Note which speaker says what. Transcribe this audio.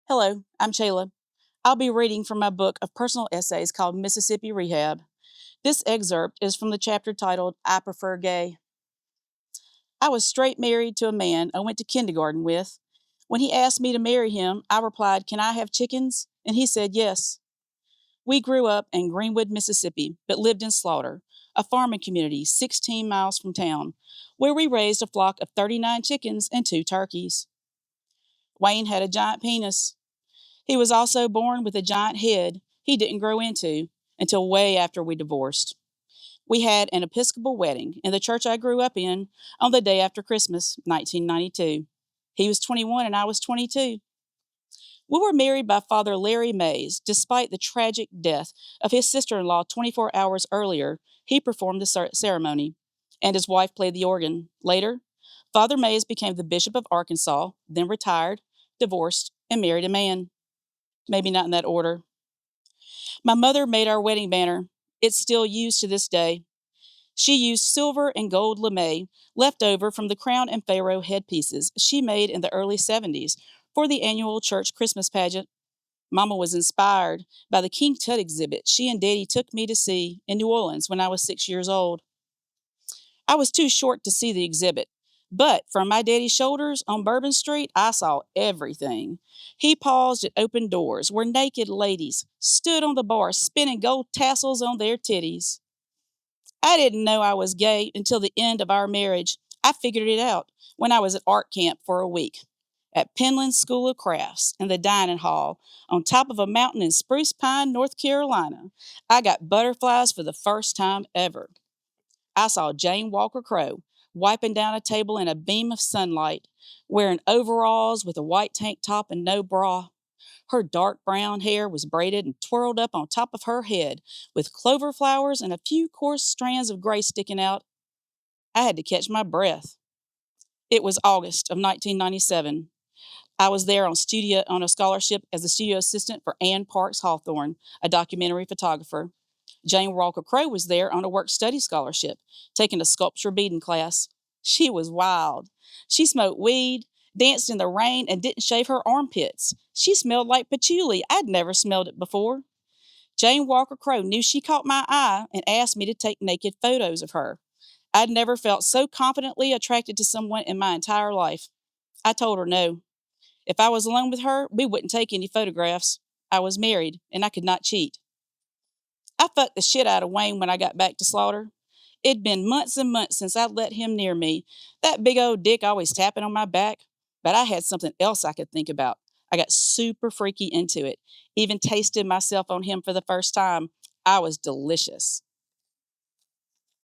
Speaker 1: Hello, I'm Chela. I'll be reading from my book of personal essays called Mississippi Rehab. This excerpt is from the chapter titled I Prefer Gay. I was straight married to a man I went to kindergarten with. When he asked me to marry him, I replied, "Can I have chickens?" And he said yes. We grew up in Greenwood, Mississippi, but lived in Slaughter, a farming community 16 miles from town, where we raised a flock of 39 chickens and 2 turkeys. Wayne had a giant penis. He was also born with a giant head he didn't grow into until way after we divorced. We had an Episcopal wedding in the church I grew up in on the day after Christmas, 1992. He was 21 and I was 22. We were married by Father Larry Mays. Despite the tragic death of his sister in law 24 hours earlier, he performed the ceremony, and his wife played the organ. Later, Father Mays became the Bishop of Arkansas, then retired, divorced, and married a man. Maybe not in that order. My mother made our wedding banner. It's still used to this day. She used silver and gold lame left over from the crown and pharaoh headpieces she made in the early 70s for the annual church Christmas pageant. Mama was inspired by the King Tut exhibit she and Daddy took me to see in New Orleans when I was 6 years old. I was too short to see the exhibit, but from my daddy's shoulders on Bourbon Street, I saw everything. He paused at open doors where naked ladies stood on the bar spinning gold tassels on their titties. I didn't know I was gay until the end of our marriage. I figured it out when I was at art camp for a week at Penland School of Crafts in the dining hall on top of a mountain in Spruce Pine, North Carolina. I got butterflies for the first time ever. I saw Jane Walker Crow wiping down a table in a beam of sunlight, wearing overalls with a white tank top and no bra. Her dark brown hair was braided and twirled up on top of her head, with clover flowers and a few coarse strands of gray sticking out. I had to catch my breath. It was August of 1997. I was there on a scholarship as a studio assistant for Ann Parks Hawthorne, a documentary photographer. Jane Walker Crow was there on a work study scholarship, taking a sculpture beading class. She was wild. She smoked weed, danced in the rain, and didn't shave her armpits. She smelled like patchouli. I'd never smelled it before. Jane Walker Crow knew she caught my eye and asked me to take naked photos of her. I'd never felt so confidently attracted to someone in my entire life. I told her no. If I was alone with her, we wouldn't take any photographs. I was married, and I could not cheat. I fucked the shit out of Wayne when I got back to Slaughter. It'd been months and months since I'd let him near me, that big old dick always tapping on my back. But I had something else I could think about. I got super freaky into it, even tasted myself on him for the first time. I was delicious.